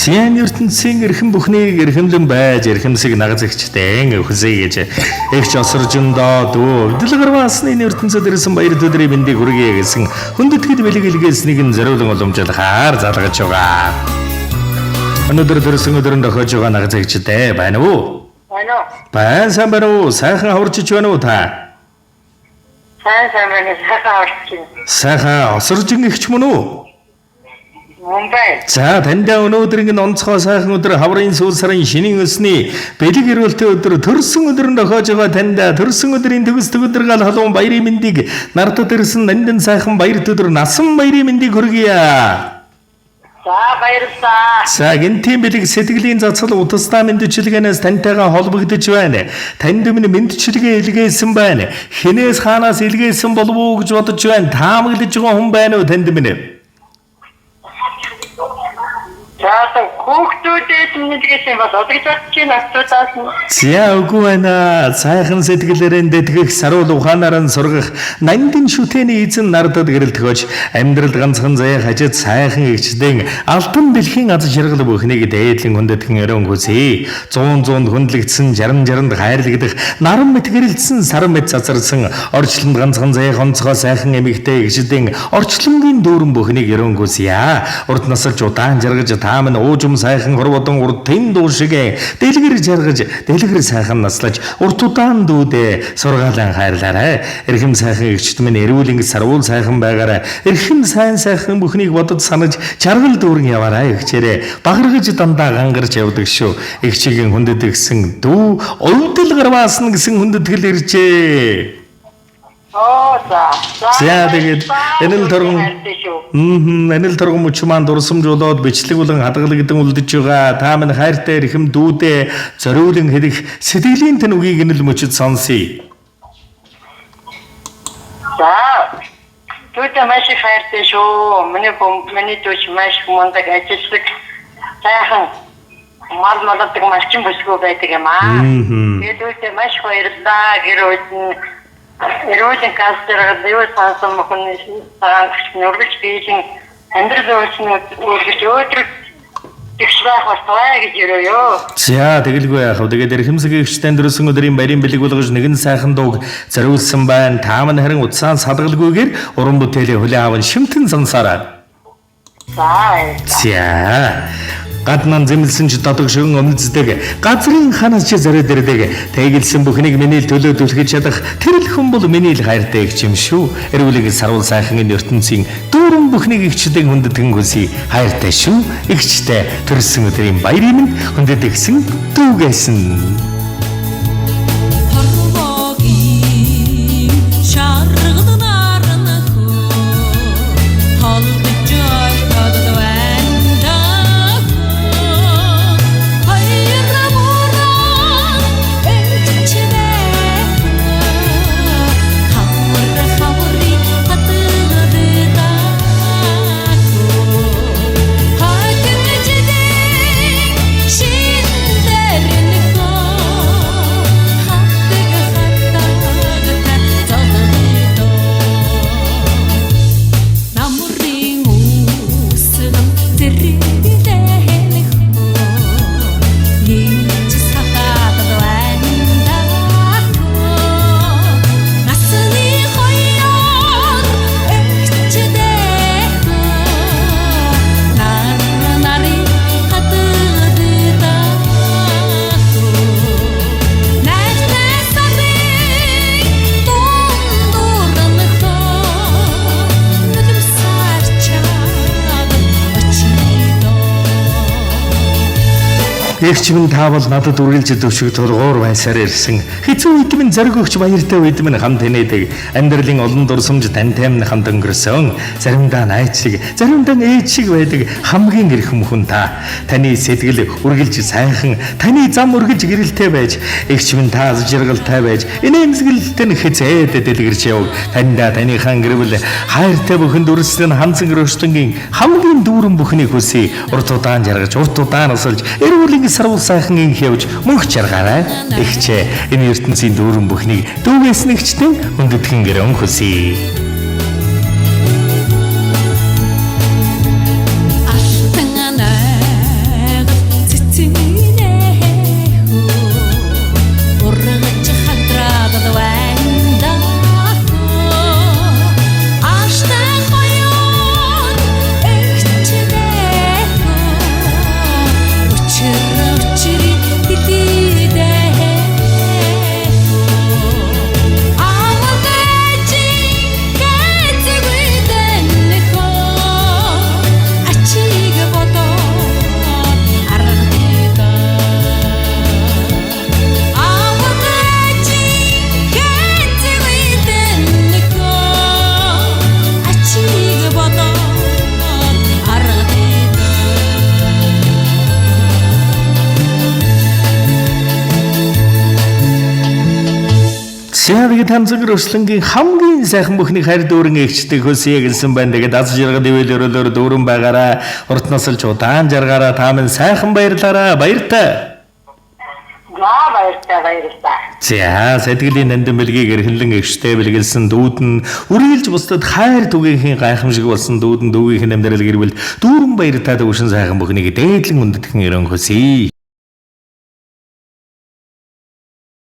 Зян ертөнцийн эрхэм бүхнийг эрхэмлэн байж эрхэмсэг нагазэгчтэй хүсье гэж эгч осоржондоо дүү дэлгэрваасны ертөнцөд ирсэн баяр төдрийн мэндийг хүргэе гэсэн хүндэтгэл бэлэг илгээснийг нь зориулан уламжлахаар залгаж байгаа. Өнөөдөр төрсөн өдрөнд тохиож байгаа нагазэгчтэй байна уу? Байна уу? Сайн байна уу? Сайхан хаварчиж байна уу та? Сайн байна. Сайхан хаварчиж. Сайхан осоржин эгч мөн үү? Мумбай. За таньда өнөөдрийн онцгой сайхан өдөр хаврын сүүл сарын шинийн өсний бэлэг ирүүлэлтийн өдөр төрсөн өдрөнд тохиож байгаа таньда төрсөн өдрийн төгсдөг өдөр гал халуун баярын мэндийг нартад ирсэн нандин сайхан баяр төдөр насан баярын мэндийг хүргье. За баярлалаа. За гинтийн бэлэг сэтгэлийн цацал утастай мэдчилгээнээс тантайгаа холбогдож байна. Танд өмнө мэдчилгээ илгээсэн байна. Хинээс хаанаас илгээсэн болов уу гэж бодож байна. Таамаглаж байгаа хүн байна уу танд өмнө? За хүүхдүүдээс мэдгээсэн бол одогч байна асуудаас нь. За үгүй байна. Сайхан сэтгэлээрэн дэтгэх саруул ухаанаар нь сургах нандин шүтэний эзэн нардад гэрэлтгөөж амьдрал ганцхан заяа хажид сайхан эгчдэн алтан бэлхийн аз жаргал бүхнийг дээдлэн хүндэтгэн өрөн хүсье. 100 хүндлэгдсэн 60 хайрлагдах наран мэт гэрэлтсэн саран мэт цацарсан орчлонд ганцхан заяа онцгой сайхан эмэгтэй эгчдэн орчлонгийн дүүрэн бүхнийг өрөн хүсье. Урд насалж удаан жаргаж тааман уужим сайхан хорводон урд тэн дуу шиг дэлгэр жаргаж дэлгэр сайхан наслаж урт удаан дүүдээ сургаалan хайрлаарай. Эрхэм сайхан эгчт минь эрүүл ингэ сарвуул сайхан байгаарай. Эрхэм сайхан бүхнийг бодод санаж жаргал дүүрэн яваарай эгчээрээ. Багаргаж дандаа гангарч явдаг шүү. Эгчигийн хүндэтгэсэн дүү өвдөл гарваасна гэсэн хүндэтгэл иржээ. За тэгээд энэл торгон энэл торгон мөч маань дурсамжуулаад бичлэг болон хадгалагдсан үлдэж байгаа та минь хайртай эрхэм дүүдээ зориулан хэлэх сэтгэлийн тань үгийг энэл мөчөд сонсъё. За түүтэй маш их хайртай шүү. Миний дүүч маш мундаг ажилтдаг сайхан малдаг марчин бүсгүй байдаг юм аа. Тэгээд түүтэй маш баярлалаа гэрөөд эрүүлийн кастерад юу сансан мөхний сарангч нүргэж биелэн амьдрал өөрчлөж өдрөг тэгшрах болтугай гэж өрөөё. За тэгэлгүй яах вэ? Тэгээд эрхэмсэг эгчтэн дөрөсөн өдрийн баярын бэлэг болгож нэгэн сайхан дууг зориулсан байна. Та мань харин утсаан садгалгүйгээр уран бүтээлээ хүлээн аван шимтэн сансараа. За гаднан зэмлсэн ч додог шигэн өмнөцдөг газрын ханаас ч зориод ирдэг тэгэлсэн бүхнийг миний төлөө түлхэж чадах тэрл хүн бол миний л хайртай эгч юм шүү. Эрүүлэг сарвал сайхан ертөнцийн дүүрэн бүхнийг эгчдэг хүндэтгэн хүсье. Хайртай шүү. Эгчтэй төрсөн өдрийн баярын мэнд хүндэтгэсэн дүүгээсэн. Эгч минь таавал надад үргэлж төвшиг тургуур байсаар ирсэн. Хэцүү үед минь зориг өгч баяртай үед минь хамт инээдэг. Амьдралын олон дурсамж тантай минь хамт өнгөрсөн. Заримдаа найз шиг, заримдаа ээж шиг байдаг хамгийн эрхэм хүн та. Таны сэтгэл үргэлж сайхан, таны зам үргэлж гэрэлтэй байж, эгч минь та аз жаргалтай байж, инээмсэглэлтэй нь хэзээд дэлгэрч яв. Таньда таныхан гэрвэл хайртай бүхэнд үрсэн ханцан гөрөштөнгийн хамгийн дүүрэн бүхнийг хүсье. Урт удаан жаргаж, урт удаан усалж, эрүүл сарвал сайхан инх явж мөнх жаргаарай. Эгчээ энэ ертөнцийн дүүрэн бүхнийг дүүгээсэн эгчтэй хүндэтгэн гэрэн хүсье. Сяадаг танзаг Руслангийн хамгийн сайхан бүхний хайр дүүрэн эгчтэй хөсөе гэсэн байна. Тэгээд аз жаргал дэвэлөрөөр дүүрэн байгаараа урт насалч удаан жаргаараа та минь сайхан баярлаараа баяртай. Баярлалаа. За сэтгэлийн нандин бэлгийг эрхэнлэн эгчтэй бэлгэлсэн дүүд нь үргэлж бусдад хайр түгэхийн гайхамшиг болсон дүүд нь дүүгийнхэн амьдрал гэрвэл дүүрэн баяртай дүүшин сайхан бүхнийг дээдлэн үндэтгэн өрөн хөсөе.